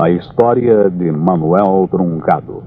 A história de Manuel Truncado.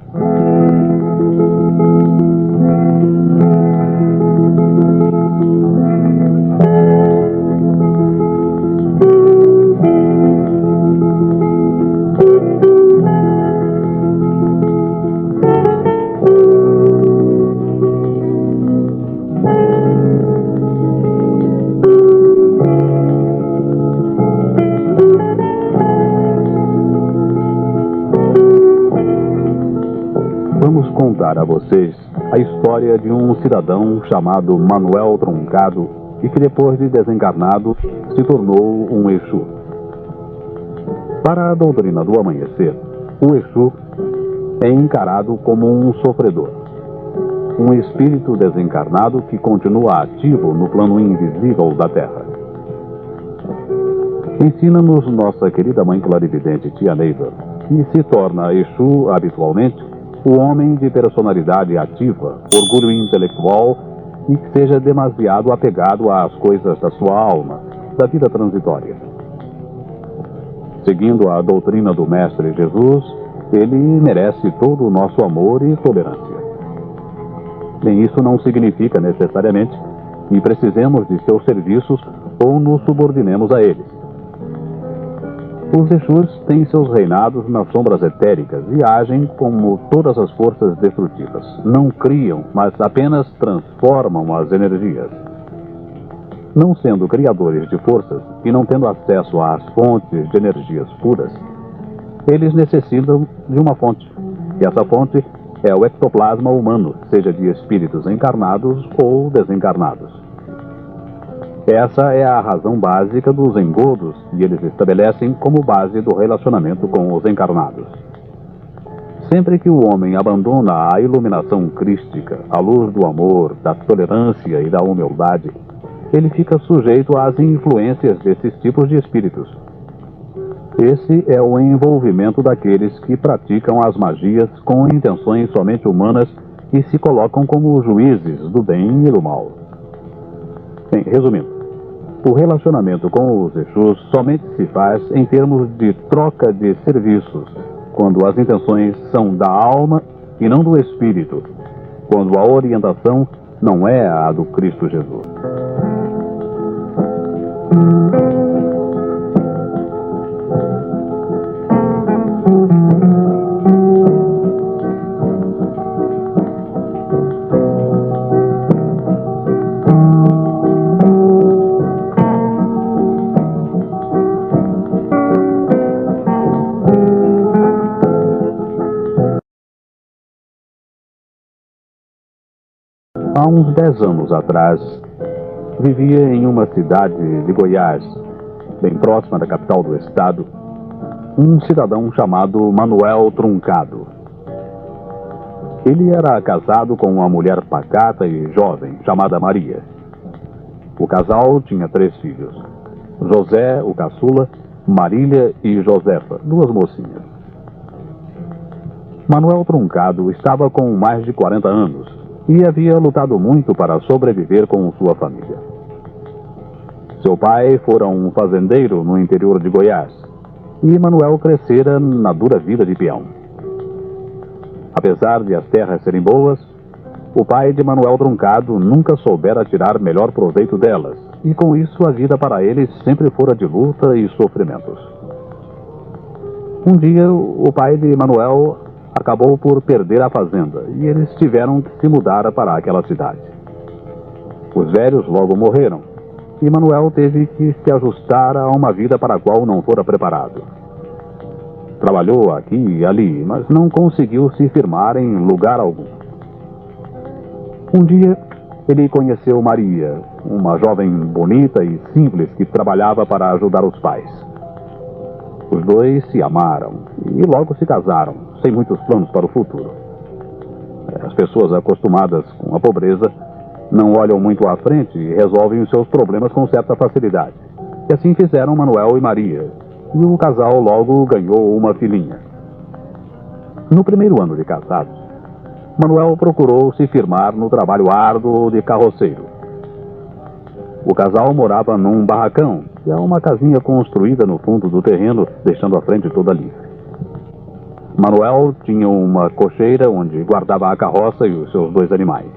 Vamos contar a vocês a história de um cidadão chamado Manuel Truncado e que depois de desencarnado se tornou um Exu. Para a doutrina do amanhecer, o Exu é encarado como um sofredor, um espírito desencarnado que continua ativo no plano invisível da Terra. Ensina-nos nossa querida mãe clarividente Tia Neiva, que se torna Exu habitualmente o homem de personalidade ativa, orgulho intelectual e que seja demasiado apegado às coisas da sua alma, da vida transitória. Seguindo a doutrina do Mestre Jesus, ele merece todo o nosso amor e tolerância. Bem, isso não significa necessariamente que precisemos de seus serviços ou nos subordinemos a eles. Os Exus têm seus reinados nas sombras etéricas e agem como todas as forças destrutivas. Não criam, mas apenas transformam as energias. Não sendo criadores de forças e não tendo acesso às fontes de energias puras, eles necessitam de uma fonte. E essa fonte é o ectoplasma humano, seja de espíritos encarnados ou desencarnados. Essa é a razão básica dos engodos que eles estabelecem como base do relacionamento com os encarnados. Sempre que o homem abandona a iluminação crística, a luz do amor, da tolerância e da humildade, ele fica sujeito às influências desses tipos de espíritos. Esse é o envolvimento daqueles que praticam as magias com intenções somente humanas e se colocam como juízes do bem e do mal. Bem, resumindo, o relacionamento com os Exus somente se faz em termos de troca de serviços, quando as intenções são da alma e não do espírito, quando a orientação não é a do Cristo Jesus. Há uns 10 anos atrás, vivia em uma cidade de Goiás, bem próxima da capital do estado, um cidadão chamado Manuel Truncado. Ele era casado com uma mulher pacata e jovem, chamada Maria. O casal tinha 3 filhos, José, o caçula, Marília e Josefa, 2 mocinhas. Manuel Truncado estava com mais de 40 anos, e havia lutado muito para sobreviver com sua família. Seu pai fora um fazendeiro no interior de Goiás, e Manuel crescera na dura vida de peão. Apesar de as terras serem boas, o pai de Manuel Truncado nunca soubera tirar melhor proveito delas, e com isso a vida para ele sempre fora de luta e sofrimentos. Um dia, o pai de Manuel acabou por perder a fazenda e eles tiveram que se mudar para aquela cidade. Os velhos logo morreram e Manuel teve que se ajustar a uma vida para a qual não fora preparado. Trabalhou aqui e ali, mas não conseguiu se firmar em lugar algum. Um dia, ele conheceu Maria, uma jovem bonita e simples que trabalhava para ajudar os pais. Os dois se amaram e logo se casaram, sem muitos planos para o futuro. As pessoas acostumadas com a pobreza não olham muito à frente e resolvem os seus problemas com certa facilidade. E assim fizeram Manuel e Maria, e o casal logo ganhou uma filhinha. No primeiro ano de casados, Manuel procurou se firmar no trabalho árduo de carroceiro. O casal morava num barracão, que é uma casinha construída no fundo do terreno, deixando a frente toda livre. Manuel tinha uma cocheira onde guardava a carroça e os seus 2 animais.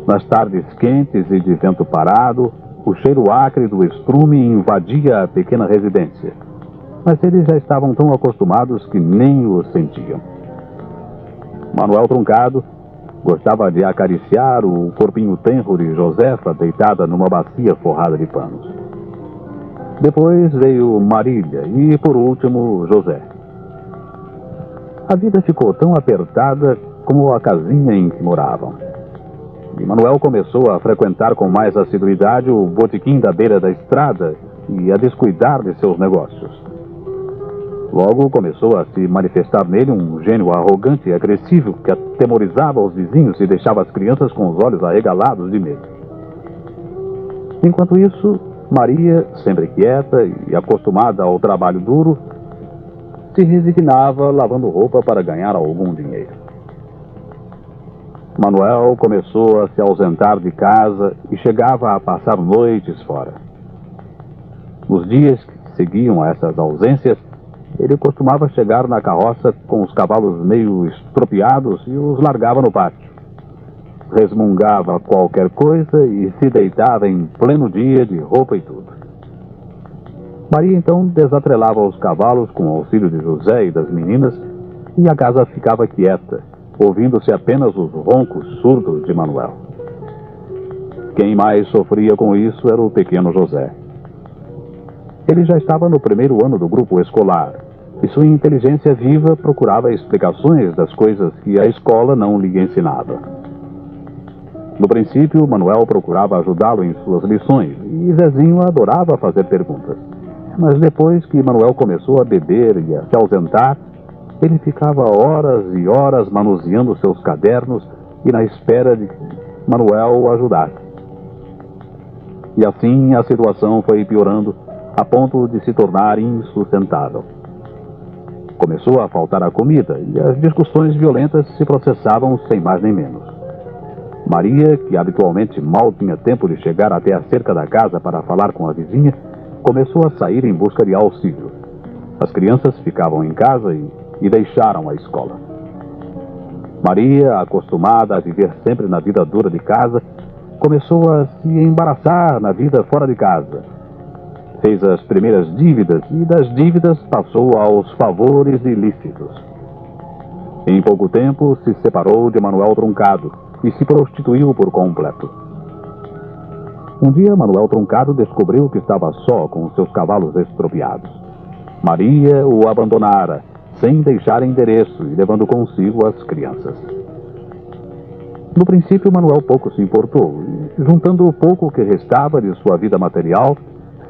Nas tardes quentes e de vento parado, o cheiro acre do estrume invadia a pequena residência. Mas eles já estavam tão acostumados que nem o sentiam. Manuel Truncado gostava de acariciar o corpinho tenro de Josefa deitada numa bacia forrada de panos. Depois veio Marília e, por último, José. A vida ficou tão apertada como a casinha em que moravam. E Manuel começou a frequentar com mais assiduidade o botequim da beira da estrada e a descuidar de seus negócios. Logo começou a se manifestar nele um gênio arrogante e agressivo que atemorizava os vizinhos e deixava as crianças com os olhos arregalados de medo. Enquanto isso, Maria, sempre quieta e acostumada ao trabalho duro, se resignava lavando roupa para ganhar algum dinheiro. Manuel começou a se ausentar de casa e chegava a passar noites fora. Nos dias que seguiam a essas ausências, ele costumava chegar na carroça com os cavalos meio estropiados e os largava no pátio. Resmungava qualquer coisa e se deitava em pleno dia de roupa e tudo. Maria então desatrelava os cavalos com o auxílio de José e das meninas e a casa ficava quieta, ouvindo-se apenas os roncos surdos de Manuel. Quem mais sofria com isso era o pequeno José. Ele já estava no 1º ano do grupo escolar e sua inteligência viva procurava explicações das coisas que a escola não lhe ensinava. No princípio, Manuel procurava ajudá-lo em suas lições e Zezinho adorava fazer perguntas. Mas depois que Manuel começou a beber e a se ausentar, ele ficava horas e horas manuseando seus cadernos e na espera de que Manuel o ajudasse. E assim a situação foi piorando a ponto de se tornar insustentável. Começou a faltar a comida e as discussões violentas se processavam sem mais nem menos. Maria, que habitualmente mal tinha tempo de chegar até a cerca da casa para falar com a vizinha, começou a sair em busca de auxílio. As crianças ficavam em casa e deixaram a escola. Maria, acostumada a viver sempre na vida dura de casa, começou a se embaraçar na vida fora de casa. Fez as primeiras dívidas e das dívidas passou aos favores ilícitos. Em pouco tempo se separou de Manuel Truncado e se prostituiu por completo. Um dia Manuel Truncado descobriu que estava só com seus cavalos estropiados. Maria o abandonara, sem deixar endereço e levando consigo as crianças. No princípio, Manuel pouco se importou e, juntando o pouco que restava de sua vida material,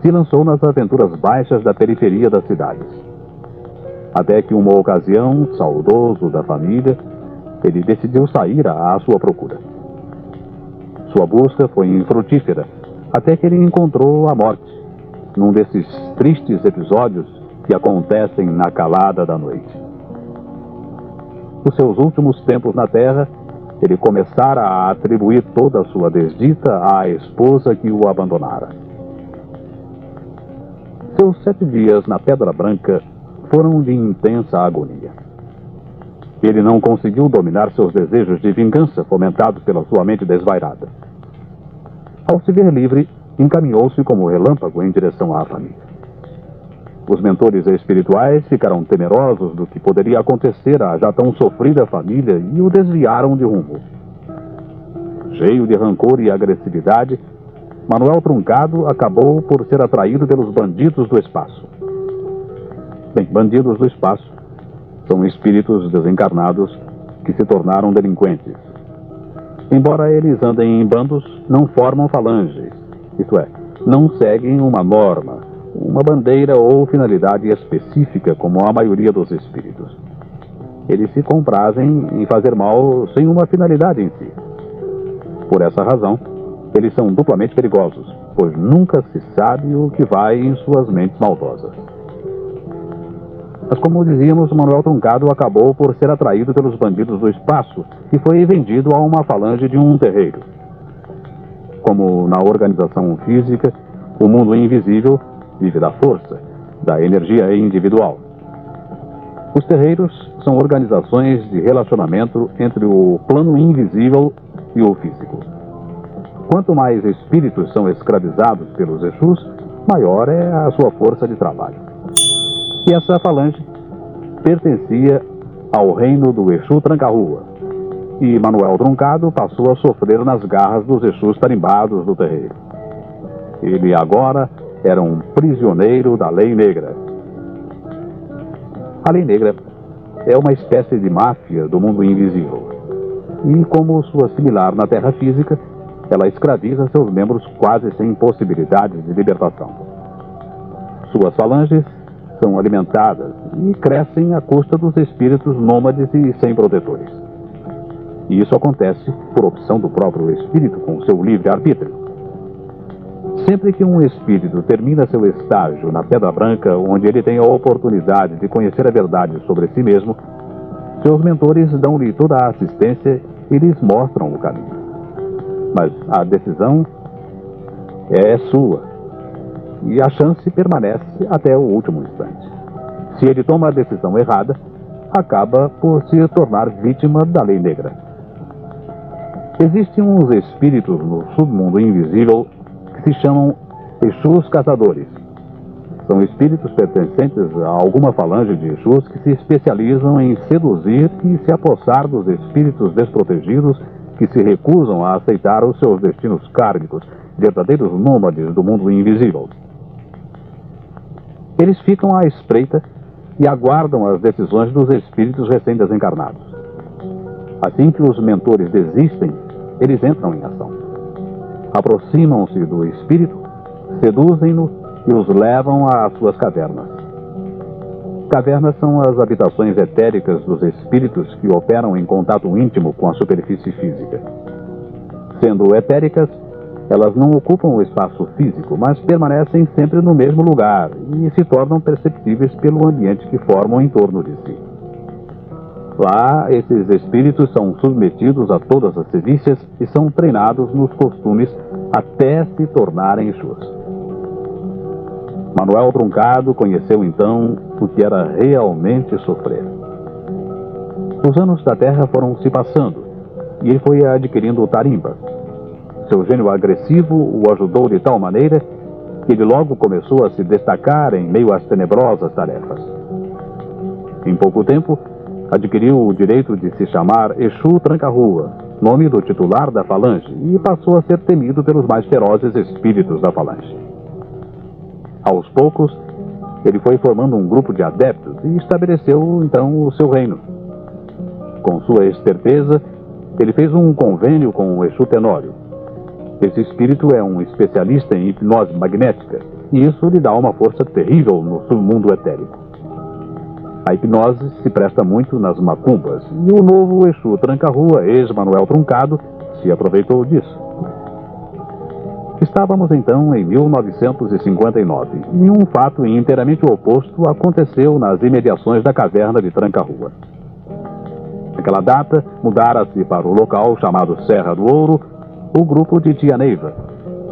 se lançou nas aventuras baixas da periferia das cidades. Até que uma ocasião, saudoso da família, ele decidiu sair à sua procura. Sua busca foi infrutífera, até que ele encontrou a morte, num desses tristes episódios que acontecem na calada da noite. Nos seus últimos tempos na Terra, ele começara a atribuir toda a sua desdita à esposa que o abandonara. Seus 7 dias na Pedra Branca foram de intensa agonia. Ele não conseguiu dominar seus desejos de vingança fomentados pela sua mente desvairada. Ao se ver livre, encaminhou-se como relâmpago em direção à família. Os mentores espirituais ficaram temerosos do que poderia acontecer à já tão sofrida família e o desviaram de rumo. Cheio de rancor e agressividade, Manuel Truncado acabou por ser atraído pelos bandidos do espaço. Bem, bandidos do espaço são espíritos desencarnados que se tornaram delinquentes. Embora eles andem em bandos, não formam falanges, isto é, não seguem uma norma, uma bandeira ou finalidade específica como a maioria dos espíritos. Eles se comprazem em fazer mal sem uma finalidade em si. Por essa razão, eles são duplamente perigosos, pois nunca se sabe o que vai em suas mentes maldosas. Mas como dizíamos, Manuel Truncado acabou por ser atraído pelos bandidos do espaço e foi vendido a uma falange de um terreiro. Como na organização física, o mundo invisível vive da força, da energia individual. Os terreiros são organizações de relacionamento entre o plano invisível e o físico. Quanto mais espíritos são escravizados pelos Exus, maior é a sua força de trabalho. E essa falange pertencia ao reino do Exu Tranca-Rua, e Manuel Truncado passou a sofrer nas garras dos Exus tarimbados do terreiro. Ele agora era um prisioneiro da Lei Negra. A Lei Negra é uma espécie de máfia do mundo invisível, e como sua similar na Terra física, ela escraviza seus membros quase sem possibilidades de libertação. Suas falanges são alimentadas e crescem à custa dos espíritos nômades e sem protetores. E isso acontece por opção do próprio espírito com seu livre-arbítrio. Sempre que um espírito termina seu estágio na Pedra Branca, onde ele tem a oportunidade de conhecer a verdade sobre si mesmo, seus mentores dão-lhe toda a assistência e lhes mostram o caminho. Mas a decisão é sua, e a chance permanece até o último instante. Se ele toma a decisão errada, acaba por se tornar vítima da Lei Negra. Existem uns espíritos no submundo invisível que se chamam Exus Caçadores. São espíritos pertencentes a alguma falange de Exus que se especializam em seduzir e se apossar dos espíritos desprotegidos que se recusam a aceitar os seus destinos kármicos, verdadeiros nômades do mundo invisível. Eles ficam à espreita e aguardam as decisões dos espíritos recém-desencarnados. Assim que os mentores desistem, eles entram em ação. Aproximam-se do espírito, seduzem-no e os levam às suas cavernas. Cavernas são as habitações etéricas dos espíritos que operam em contato íntimo com a superfície física. Sendo etéricas, elas não ocupam o espaço físico, mas permanecem sempre no mesmo lugar e se tornam perceptíveis pelo ambiente que formam em torno de si. Lá, esses espíritos são submetidos a todas as sevícias e são treinados nos costumes até se tornarem Exus. Manuel Truncado conheceu então o que era realmente sofrer. Os anos da Terra foram se passando e ele foi adquirindo tarimba. Seu gênio agressivo o ajudou de tal maneira que ele logo começou a se destacar em meio às tenebrosas tarefas. Em pouco tempo, adquiriu o direito de se chamar Exu Tranca-Rua, nome do titular da falange, e passou a ser temido pelos mais ferozes espíritos da falange. Aos poucos, ele foi formando um grupo de adeptos e estabeleceu então o seu reino. Com sua esperteza, ele fez um convênio com o Exu Tenório. Esse espírito é um especialista em hipnose magnética e isso lhe dá uma força terrível no submundo etérico. A hipnose se presta muito nas macumbas e o novo Exu Tranca-Rua, ex-Manuel Truncado, se aproveitou disso. Estávamos então em 1959 e um fato inteiramente oposto aconteceu nas imediações da caverna de Tranca-Rua. Naquela data, mudara-se para o local chamado Serra do Ouro o grupo de Tia Neiva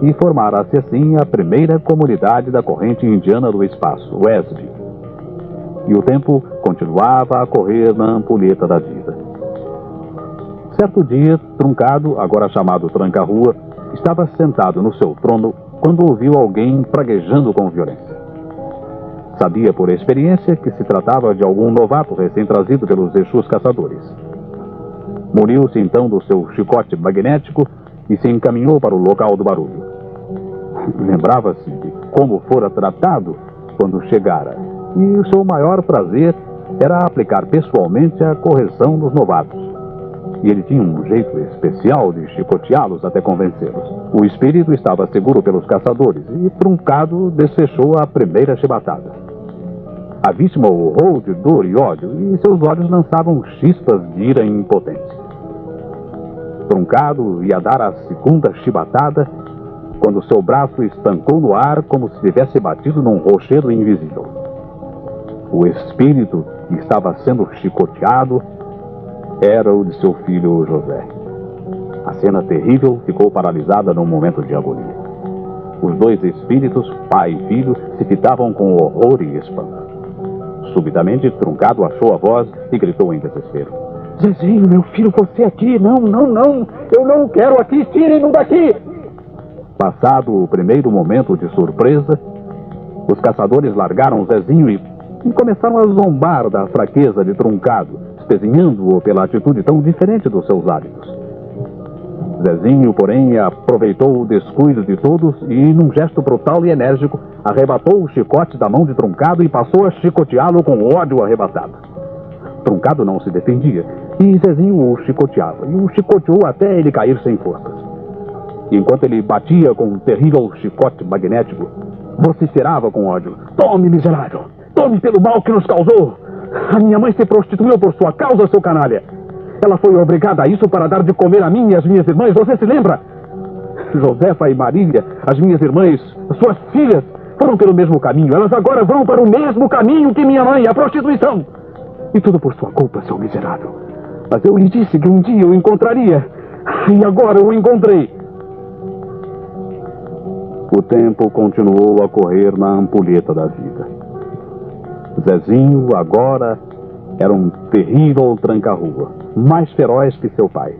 e formara-se assim a primeira comunidade da corrente indiana do espaço, o ESB. E o tempo continuava a correr na ampulheta da vida. Certo dia, Truncado, agora chamado Tranca-Rua, estava sentado no seu trono quando ouviu alguém praguejando com violência. Sabia por experiência que se tratava de algum novato recém-trazido pelos Exus Caçadores. Muniu-se então do seu chicote magnético e se encaminhou para o local do barulho. Lembrava-se de como fora tratado quando chegara, e o seu maior prazer era aplicar pessoalmente a correção dos novatos. E ele tinha um jeito especial de chicoteá-los até convencê-los. O espírito estava seguro pelos caçadores e Truncado desfechou a primeira chibatada. A vítima urrou de dor e ódio e seus olhos lançavam chispas de ira impotente. Truncado ia dar a segunda chibatada quando seu braço estancou no ar como se tivesse batido num rochedo invisível. O espírito que estava sendo chicoteado era o de seu filho José. A cena terrível ficou paralisada num momento de agonia. Os dois espíritos, pai e filho, se fitavam com horror e espanto. Subitamente, Truncado achou a voz e gritou em desespero. Zezinho, meu filho, você aqui? Não, não, não. Eu não quero aqui. Tirem-no daqui. Passado o primeiro momento de surpresa, os caçadores largaram Zezinho e começaram a zombar da fraqueza de Truncado, espezinhando-o pela atitude tão diferente dos seus hábitos. Zezinho, porém, aproveitou o descuido de todos e, num gesto brutal e enérgico, arrebatou o chicote da mão de Truncado e passou a chicoteá-lo com ódio arrebatado. Truncado não se defendia e Zezinho o chicoteava, e o chicoteou até ele cair sem forças. E enquanto ele batia com um terrível chicote magnético, vociferava com ódio: "Tome, miserável! Tome pelo mal que nos causou! A minha mãe se prostituiu por sua causa, seu canalha! Ela foi obrigada a isso para dar de comer a mim e às minhas irmãs, você se lembra? Josefa e Marília, as minhas irmãs, suas filhas, foram pelo mesmo caminho. Elas agora vão para o mesmo caminho que minha mãe, a prostituição. E tudo por sua culpa, seu miserável. Mas eu lhe disse que um dia eu encontraria. E agora eu o encontrei." O tempo continuou a correr na ampulheta da vida. Zezinho, agora, era um terrível tranca-rua, mais feroz que seu pai.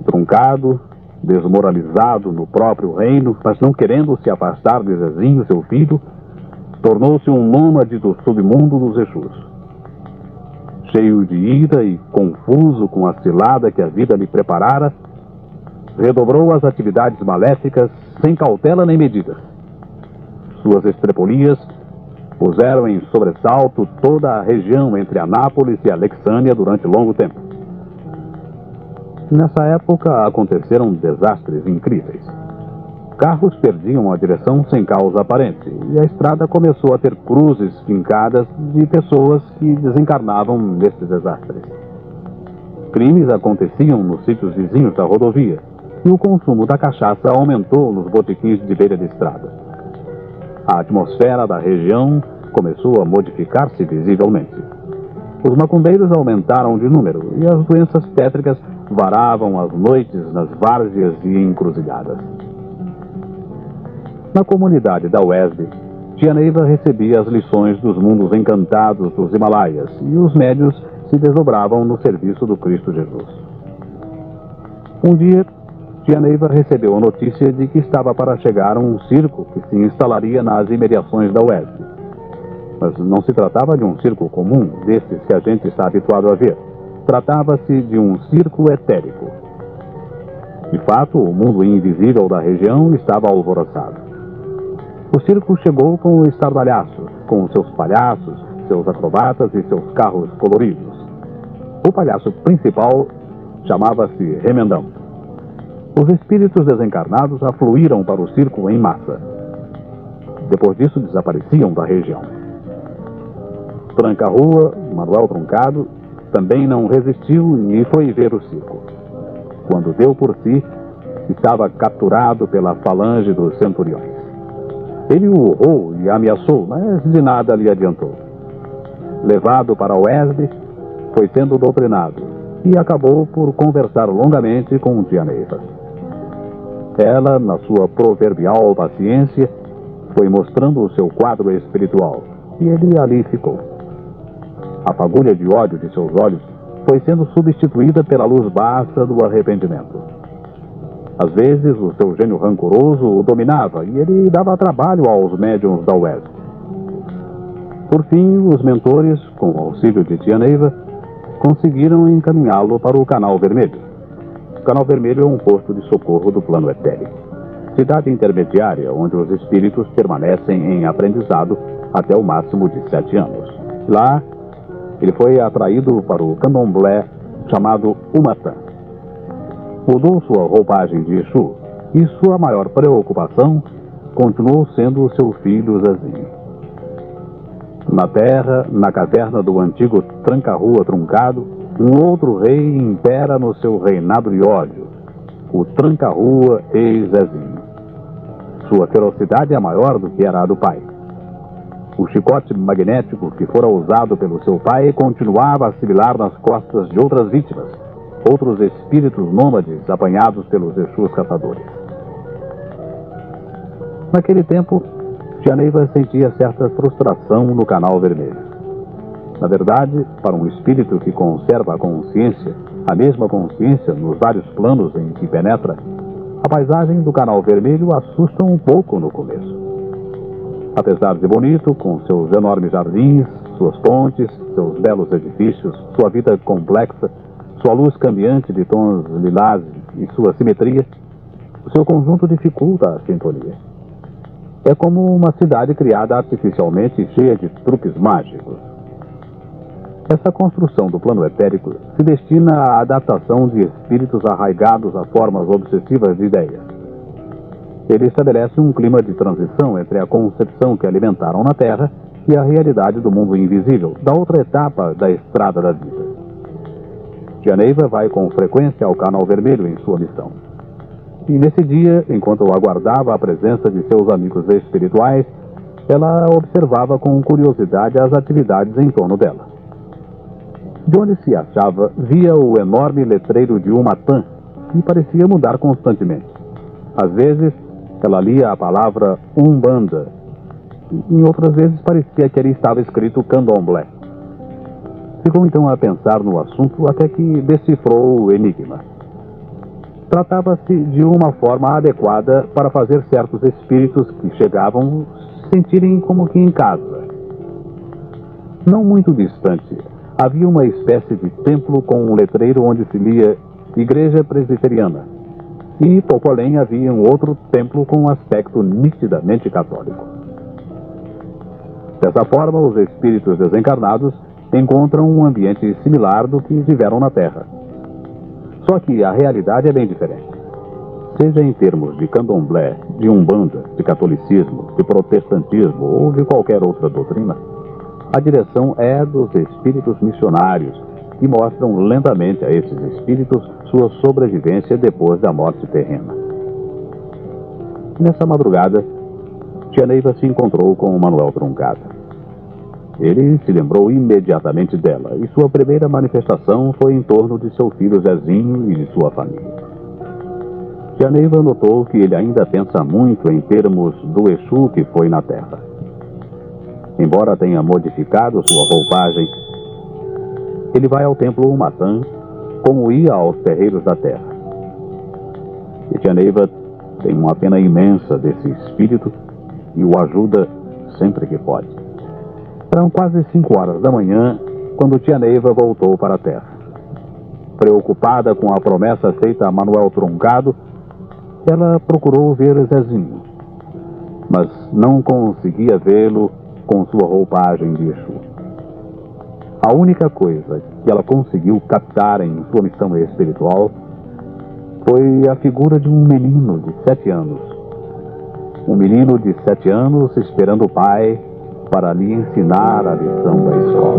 Truncado, desmoralizado no próprio reino, mas não querendo se afastar de Zezinho, seu filho, tornou-se um nômade do submundo dos Exus. Cheio de ira e confuso com a cilada que a vida lhe preparara, redobrou as atividades maléficas sem cautela nem medida. Suas estrepolias puseram em sobressalto toda a região entre Anápolis e Alexânia durante longo tempo. Nessa época aconteceram desastres incríveis. Carros perdiam a direção sem causa aparente e a estrada começou a ter cruzes fincadas de pessoas que desencarnavam nesses desastres. Crimes aconteciam nos sítios vizinhos da rodovia e o consumo da cachaça aumentou nos botequins de beira de estrada. A atmosfera da região começou a modificar-se visivelmente. Os macumbeiros aumentaram de número e as doenças tétricas varavam as noites nas várzeas e encruzilhadas. Na comunidade da UESB, Tia Neiva recebia as lições dos mundos encantados dos Himalaias e os médios se desdobravam no serviço do Cristo Jesus. Um dia, Tia Neiva recebeu a notícia de que estava para chegar um circo que se instalaria nas imediações da UESB. Mas não se tratava de um circo comum, desses que a gente está habituado a ver. Tratava-se de um circo etérico. De fato, o mundo invisível da região estava alvoroçado. O circo chegou com o estardalhaço, com seus palhaços, seus acrobatas e seus carros coloridos. O palhaço principal chamava-se Remendão. Os espíritos desencarnados afluíram para o circo em massa. Depois disso, desapareciam da região. Tranca-rua, Manuel Truncado, também não resistiu e foi ver o circo. Quando deu por si, estava capturado pela falange dos centuriões. Ele o urrou e ameaçou, mas de nada lhe adiantou. Levado para o UESB, foi sendo doutrinado e acabou por conversar longamente com Tia Neiva. Ela, na sua proverbial paciência, foi mostrando o seu quadro espiritual e ele ali ficou. A fagulha de ódio de seus olhos foi sendo substituída pela luz baixa do arrependimento. Às vezes, o seu gênio rancoroso o dominava e ele dava trabalho aos médiuns da UESB. Por fim, os mentores, com o auxílio de Tia Neiva, conseguiram encaminhá-lo para o Canal Vermelho. O Canal Vermelho é um posto de socorro do plano etérico, cidade intermediária onde os espíritos permanecem em aprendizado até o máximo de 7 anos. Lá, ele foi atraído para o candomblé chamado Umatã. Mudou sua roupagem de Exu e sua maior preocupação continuou sendo o seu filho Zezinho. Na terra, na caverna do antigo Tranca-Rua Truncado, um outro rei impera no seu reinado de ódio, o Tranca-Rua ex-Zezinho. Sua ferocidade é maior do que era a do pai. O chicote magnético que fora usado pelo seu pai continuava a sibilar nas costas de outras vítimas, outros espíritos nômades apanhados pelos Exus caçadores. Naquele tempo, Tia Neiva sentia certa frustração no canal vermelho. Na verdade, para um espírito que conserva a mesma consciência nos vários planos em que penetra, a paisagem do canal vermelho assusta um pouco no começo. Apesar de bonito, com seus enormes jardins, suas pontes, seus belos edifícios, sua vida complexa, sua luz cambiante de tons lilás e sua simetria, o seu conjunto dificulta a sintonia. É como uma cidade criada artificialmente cheia de truques mágicos. Essa construção do plano etérico se destina à adaptação de espíritos arraigados a formas obsessivas de ideias. Ele estabelece um clima de transição entre a concepção que alimentaram na Terra e a realidade do mundo invisível, da outra etapa da estrada da vida. Tia Neiva vai com frequência ao Canal Vermelho em sua missão. E nesse dia, enquanto aguardava a presença de seus amigos espirituais, ela observava com curiosidade as atividades em torno dela. De onde se achava, via o enorme letreiro de Umatã, que parecia mudar constantemente. Às vezes, ela lia a palavra Umbanda. Em outras vezes, parecia que ali estava escrito Candomblé. Ficou então a pensar no assunto até que decifrou o enigma. Tratava-se de uma forma adequada para fazer certos espíritos que chegavam se sentirem como que em casa. Não muito distante, havia uma espécie de templo com um letreiro onde se lia Igreja Presbiteriana. E pouco além havia um outro templo com um aspecto nitidamente católico. Dessa forma, os espíritos desencarnados encontram um ambiente similar do que viveram na Terra. Só que a realidade é bem diferente. Seja em termos de candomblé, de umbanda, de catolicismo, de protestantismo ou de qualquer outra doutrina, a direção é dos espíritos missionários, que mostram lentamente a esses espíritos sua sobrevivência depois da morte terrena. Nessa madrugada, Tia Neiva se encontrou com o Manuel Truncado. Ele se lembrou imediatamente dela, e sua primeira manifestação foi em torno de seu filho Zezinho e de sua família. Tia Neiva notou que ele ainda pensa muito em termos do Exu que foi na Terra. Embora tenha modificado sua roupagem, ele vai ao templo Umatã como ia aos terreiros da Terra. E Tia Neiva tem uma pena imensa desse espírito e o ajuda sempre que pode. Eram quase 5 horas da manhã quando Tia Neiva voltou para a Terra. Preocupada com a promessa feita a Manuel Truncado, ela procurou ver Zezinho, mas não conseguia vê-lo com sua roupagem de Exu. A única coisa que ela conseguiu captar em sua missão espiritual foi a figura de um menino de 7 anos. Um menino de 7 anos esperando o pai para lhe ensinar a lição da escola.